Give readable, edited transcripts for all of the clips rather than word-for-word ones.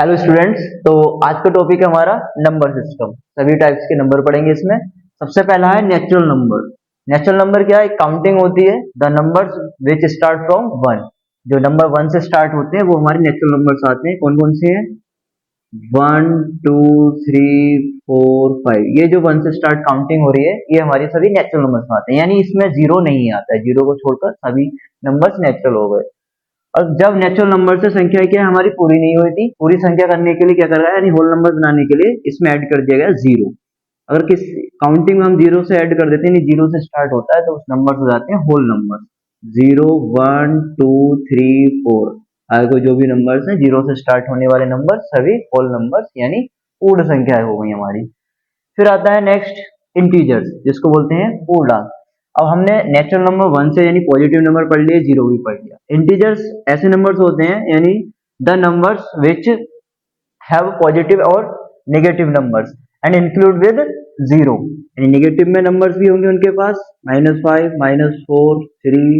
Hello students. तो आज का टॉपिक है हमारा नंबर सिस्टम। सभी टाइप्स के नंबर पढ़ेंगे इसमें। सबसे पहला है नेचुरल नंबर। नेचुरल नंबर क्या है? काउंटिंग होती है the numbers which start from one. जो नंबर वन से स्टार्ट होते हैं वो हमारे नेचुरल नंबर्स आते हैं। कौन कौन से हैं? 1 2 3 4 5। ये जो वन से स्टार्ट काउंटिंग हो रही है ये हमारी सभी नेचुरल नंबर्स आते हैं, यानी इसमें जीरो नहीं आता है। जीरो को छोड़कर सभी नंबर्स नेचुरल हो गए। और जब नेचुरल नंबर से संख्या क्या है हमारी पूरी नहीं हुई थी, पूरी संख्या करने के लिए क्या कर रहा है, यानी होल नंबर बनाने के लिए इसमें ऐड कर दिया गया जीरो। अगर किस काउंटिंग में हम जीरो से ऐड कर देते हैं, जीरो से स्टार्ट होता है, तो उस नंबर हो जाते हैं होल नंबर। 0 1 2 3 4 आगे जो भी नंबर्स हैं जीरो से स्टार्ट होने वाले नंबर सभी होल नंबर्स यानी पूर्ण संख्या हो गई हमारी। फिर आता है नेक्स्ट इंटीजर्स, जिसको बोलते हैं पूर्णांक। अब हमने नेचुरल नंबर वन से यानी पॉजिटिव नंबर पढ़ लिए, जीरो भी पढ़ लिया। इंटीजर्स ऐसे नंबर्स होते हैं यानी the numbers which have positive और negative numbers and include with zero. यानी नेगेटिव में नंबर्स भी होंगे उनके पास, -5 -4 3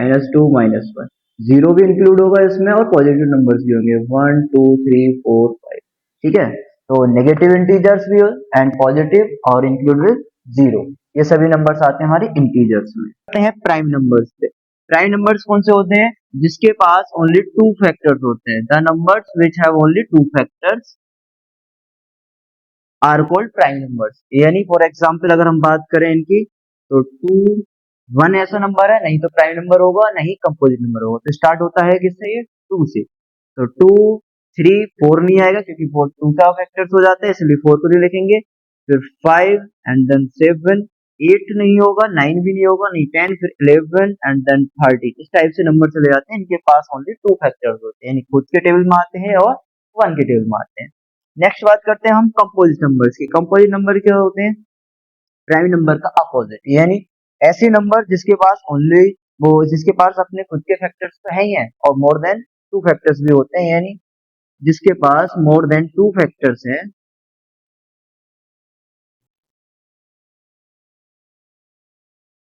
-2 -1। जीरो भी इंक्लूड होगा इसमें और पॉजिटिव नंबर्स भी होंगे 1 2 3 4 5। ठीक है, तो नेगेटिव इंटीजर्स भी एंड पॉजिटिव और इंक्लूड विद जीरो, ये सभी नंबर्स आते हैं हमारे इंटीजर्स में। आते हैं प्राइम नंबर्स पे। प्राइम नंबर्स कौन से होते हैं? जिसके पास ओनली टू फैक्टर्स होते हैं। The numbers which have only two factors are called prime numbers. यानी फॉर एग्जांपल अगर हम बात करें इनकी, तो 2 1 ऐसा नंबर है, नहीं तो प्राइम नंबर होगा नहीं कंपोजिट नंबर होगा। तो स्टार्ट होता है किससे? ये 2 से। तो 2 3 4 नहीं आएगा क्योंकि 4 2 का फैक्टर्स हो जाते हैं, इसलिए 4 को नहीं लिखेंगे। फिर 5 एंड देन 7 8 नहीं होगा, 9 भी नहीं होगा, नहीं 10, फिर 11 एंड देन 30। इस टाइप से नंबर चले जाते हैं। इनके पास ओनली टू फैक्टर्स होते हैं, यानी खुद के टेबल में आते हैं और वन के टेबल में आते हैं। नेक्स्ट बात करते हैं हम कंपोजिट नंबर्स की। कंपोजिट नंबर क्या होते हैं? प्राइम नंबर का अपोजिट, यानी ऐसे नंबर जिसके पास ओनली वो जिसके पास अपने खुद के फैक्टर्स तो है ही है और मोर देन टू फैक्टर्स भी होते हैं, यानी जिसके पास मोर देन टू फैक्टर्स हैं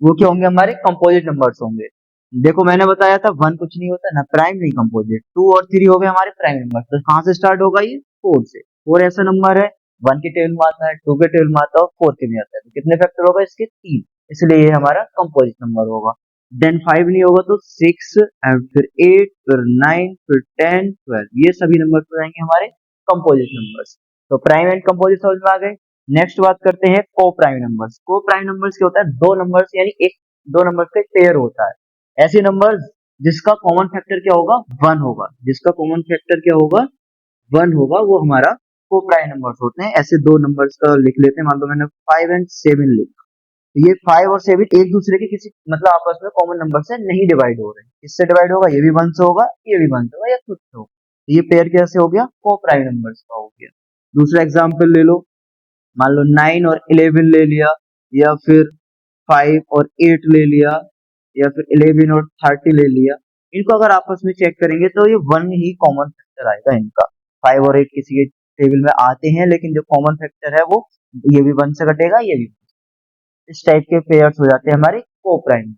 वो क्या होंगे? हमारे कंपोजिट नंबर्स होंगे। देखो मैंने बताया था वन कुछ नहीं होता ना, प्राइम नहीं कंपोजिट। 2 और 3 हो गए हमारे प्राइम नंबर। तो कहां से स्टार्ट होगा? ये 4 से। 4 ऐसा नंबर है वन के टेबल में आता है, टू के टेबल में आता है और 4 के भी आता है। तो कितने फैक्टर होगा इसके? 3, इसलिए ये हमारा कंपोजिट नंबर होगा। देन 5 नहीं होगा तो 6 एंड फिर 8 फिर 9 फिर 10 12, ये सभी नंबर हो जाएंगे हमारे कंपोजिट नंबर्स। तो प्राइम एंड कंपोजिट समझ में आ गए। नेक्स्ट बात करते हैं को प्राइम नंबर्स। को प्राइम नंबर्स क्या होता है? दो नंबर्स यानी एक दो नंबर्स का पेयर होता है। ऐसे नंबर्स जिसका कॉमन फैक्टर क्या होगा? वन होगा। जिसका कॉमन फैक्टर क्या होगा? वन होगा, वो हमारा को प्राइम नंबर्स होते हैं। ऐसे दो नंबर्स का लिख लेते हैं। मान लो मैंने 5 एंड 7 लिखा, तो ये 5 और 7 एक दूसरे के किसी मतलब आपस में कॉमन नंबर से नहीं डिवाइड हो रहे हैं। इससे डिवाइड होगा, ये भी वन से होगा, ये भी वन से होगा, या खुद से होगा। तो ये पेयर कैसे हो गया? को प्राइम नंबर्स का हो गया। दूसरा एग्जाम्पल ले लो, मान लो 9 और 11 ले लिया, या फिर 5 और 8 ले लिया, या फिर 11 और 30 ले लिया। इनको अगर आपस में चेक करेंगे तो ये वन ही कॉमन फैक्टर आएगा इनका। 5 और 8 किसी के टेबल में आते हैं, लेकिन जो कॉमन फैक्टर है वो ये भी वन से कटेगा, ये भी। इस टाइप के पेयर्स हो जाते हैं हमारे को प्राइम।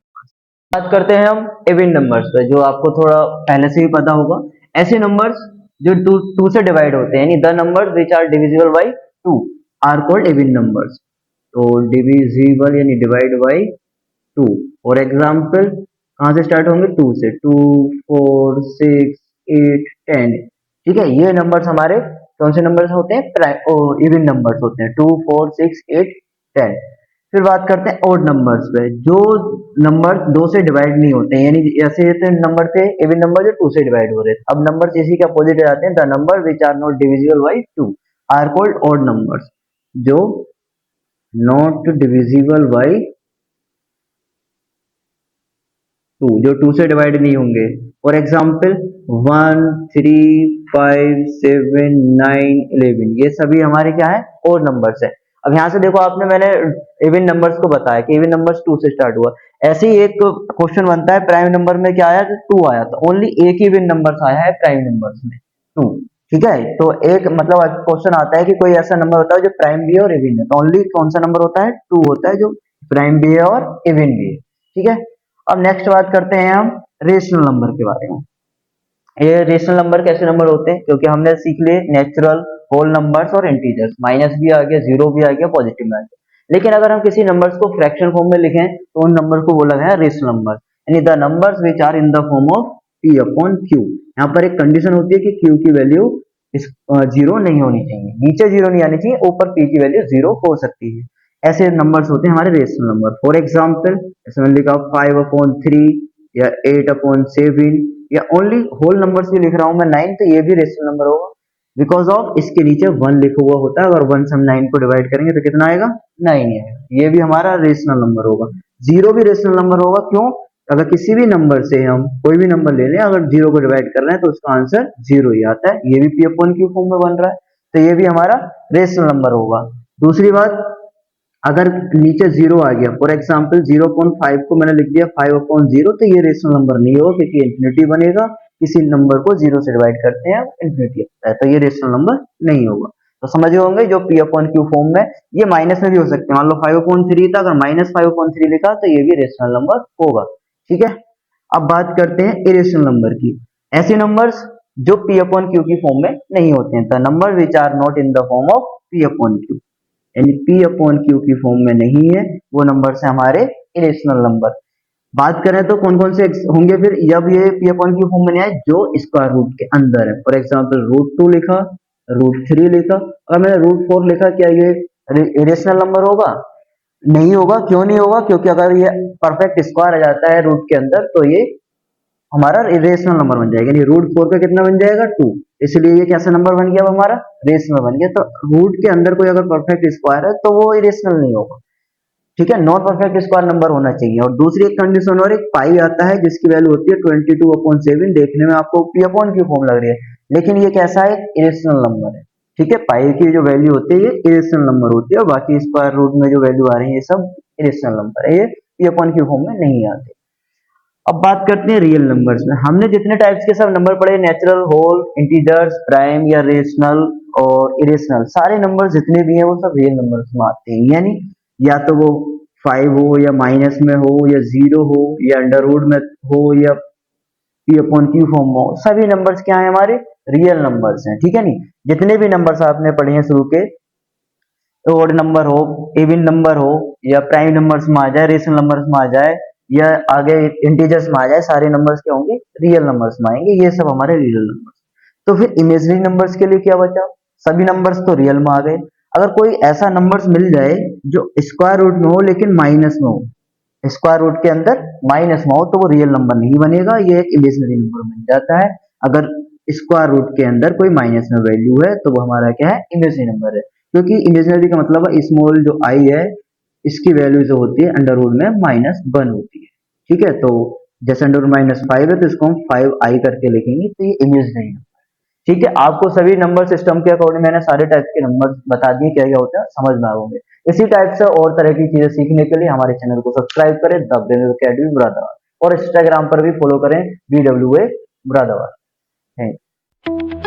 बात करते हैं हम इवन नंबर्स पे, जो आपको थोड़ा पहले से ही पता होगा। ऐसे नंबर्स जो टू से डिवाइड होते हैं, यानी the numbers which are divisible by two are called even numbers. तो डिविजिबल यानी divide by two. For example कहाँ से स्टार्ट होंगे? टू से। 2 4 6 8 10। ठीक है, ये नंबर्स हमारे कौन से नंबर्स होते हैं? इवन नंबर्स होते हैं। 2 4 6 8 10। फिर बात करते हैं ओड नंबर्स पे, जो नंबर दो से डिवाइड नहीं होते हैं, यानी ऐसे नंबर थे इवन नंबर जो टू से डिवाइड हो रहे थे। अब नंबर इसी के अपोजिट आते हैं। The number which are not divisible by two are called odd numbers. जो नॉट डिविजिबल बाय टू, जो टू से डिवाइड नहीं होंगे। फॉर एग्जाम्पल 1 3 5 7 9 11, ये सभी हमारे क्या है? ओड नंबर्स है। अब यहाँ से देखो आपने मैंने इवन नंबर्स को बताया कि इवन नंबर्स टू से स्टार्ट हुआ। ऐसे ही एक क्वेश्चन बनता है प्राइम नंबर में, क्या आया? टू आया। तो ओनली एक ही इवन नंबर्स आया है प्राइम नंबर्स में, टू। ठीक है, तो एक मतलब क्वेश्चन आता है कि कोई ऐसा नंबर होता है जो प्राइम भी है और इवन है, तो ओनली कौन सा नंबर होता है? टू होता है, जो प्राइम भी है और इवन भी है। ठीक है, अब नेक्स्ट बात करते हैं हम रेशनल नंबर के बारे में। ये रेशनल नंबर कैसे नंबर होते हैं, क्योंकि हमने सीख लिए नेचुरल, होल नंबर्स और इंटीजर्स, माइनस भी आ गया, जीरो भी आ गया, पॉजिटिव भी आ गया। लेकिन अगर हम किसी नंबर्स को फ्रैक्शन फॉर्म में लिखें तो उन नंबर को बोला गया रेशनल नंबर, यानी the numbers which are in the form of P upon Q. यहाँ पर एक कंडीशन होती है कि क्यू की वैल्यू इस जीरो नहीं होनी चाहिए, नीचे जीरो नहीं आनी चाहिए, ऊपर पी की वैल्यू जीरो हो सकती है। ऐसे नंबर्स होते हैं हमारे रेशनल नंबर। फॉर एग्जाम्पल इसमें लिखा 5/3 या 8/7 या ओनली होल नंबर्स भी लिख रहा हूं मैं 9, तो ये भी रेशनल नंबर होगा, बिकॉज ऑफ इसके नीचे 1 लिखा हुआ होता है। अगर 1 से हम 9 को डिवाइड करेंगे तो कितना आएगा, 9 ही आएगा। ये भी हमारा रेशनल नंबर होगा। जीरो भी रेशनल नंबर होगा, क्यों, अगर किसी भी नंबर से हम कोई भी नंबर ले लें, अगर जीरो को डिवाइड कर रहे हैं तो उसका आंसर जीरो ही आता है। ये भी पी अपॉन क्यू फॉर्म में बन रहा है, तो ये भी हमारा रेशनल नंबर होगा। दूसरी बात, अगर नीचे जीरो आ गया, फॉर एग्जाम्पल 0.5 को मैंने लिख दिया 5/0, तो ये रेशनल नंबर नहीं होगा, क्योंकि इंफिनिटी बनेगा। किसी नंबर को जीरो से डिवाइड करते हैं इंफिनिटी आता है, तो ये रेशनल नंबर नहीं होगा। तो समझ गए होंगे जो पी अपॉन क्यू फॉर्म में, ये माइनस में भी हो सकते हैं। मान लो 5/3 था, अगर -5/3 लिखा तो ये भी रेशनल नंबर होगा। ठीक है, अब बात करते हैं इरेशनल नंबर की। ऐसे नंबर्स जो पी अपॉन क्यू की फॉर्म में नहीं होते हैं, the number which are not in the form of P upon Q, यानी पी अपॉन क्यू की फॉर्म में नहीं है, वो नंबर है हमारे इरेशनल नंबर। बात करें तो कौन कौन से होंगे फिर, जब ये पी अपॉन क्यू फॉर्म में नहीं आए, जो स्क्वायर रूट के अंदर है। फॉर एग्जाम्पल √2 लिखा, √3 लिखा, और मैंने √4 लिखा, क्या ये इरेशनल नंबर होगा? नहीं होगा। क्यों नहीं होगा? क्योंकि अगर ये परफेक्ट स्क्वायर आ जाता है रूट के अंदर तो ये हमारा रेशनल नंबर बन जाएगा, यानी √4 का कितना बन जाएगा, 2। इसलिए ये कैसा नंबर बन गया, हमारा रेशनल बन गया। तो रूट के अंदर कोई अगर परफेक्ट स्क्वायर है तो वो इरेशनल नहीं होगा। ठीक है, नॉन परफेक्ट स्क्वायर नंबर होना चाहिए। और दूसरी एक कंडीशन और, एक पाई आता है जिसकी वैल्यू होती है 22/7। देखने में आपको पी अपॉन क्यू फॉर्म लग रही है, लेकिन ये कैसा है, इरेशनल नंबर है। ठीक है, पाई की जो वैल्यू होती है ये इरेशनल नंबर होती है, और बाकी स्क्वायर रूट में जो वैल्यू आ रही है ये सब इरेशनल नंबर है, ये पी अपॉन क्यू फॉर्म में नहीं आते। अब बात करते हैं रियल नंबर्स में। हमने जितने टाइप्स के सब नंबर पढ़े, नेचुरल, होल, इंटीजर्स, प्राइम या रेशनल और इरेशनल, सारे नंबर जितने भी हैं वो सब रियल नंबर्स में आते हैं। यानी या तो वो 5 हो या माइनस में हो या जीरो हो या अंडर रूट में हो या पी अपॉन क्यू फॉर्म हो, सभी नंबर्स क्या है, हमारे रियल नंबर्स हैं। ठीक है, नहीं जितने भी नंबर्स आपने पढ़े हैं शुरू के, ओड नंबर हो, इवन नंबर हो या प्राइम नंबर्स में आ जाए, रेशनल नंबर्स में आ जाए या आगे इंटीजर्स में आ जाए, सारे नंबर्स क्या होंगे, रियल नंबर्स में आएंगे। ये सब हमारे रियल नंबर्स। तो फिर इमेजिनरी नंबर्स के लिए क्या बचा, सभी नंबर्स तो रियल में आ गए। अगर कोई ऐसा नंबर्स मिल जाए जो स्क्वायर रूट में हो लेकिन माइनस में हो, स्क्वायर रूट के अंदर माइनस में हो, तो वो रियल नंबर नहीं बनेगा, ये एक इमेजिनरी नंबर बन जाता है। अगर स्क्वायर रूट के अंदर कोई माइनस में वैल्यू है तो वो हमारा क्या है, इमेजिनरी नंबर है। क्योंकि इमेजिनरी का मतलब है स्मॉल जो आई है इसकी वैल्यू जो होती है अंडर रूट में -1 होती है। ठीक है, तो जैसे अंडर रूट -5 है तो इसको हम 5i करके लिखेंगे, तो ये इमेजिनरी नंबर। ठीक है, आपको सभी नंबर सिस्टम के अकॉर्डिंग मैंने सारे टाइप्स के नंबर बता दिए, क्या क्या होता है समझ में आ होंगे। इसी टाइप से और तरह की चीजें सीखने के लिए हमारे चैनल को सब्सक्राइब करें, द ब्रेन अकेडमी मुरादाबाद, और इंस्टाग्राम पर भी फॉलो करें, BWA मुरादाबाद। Thank you.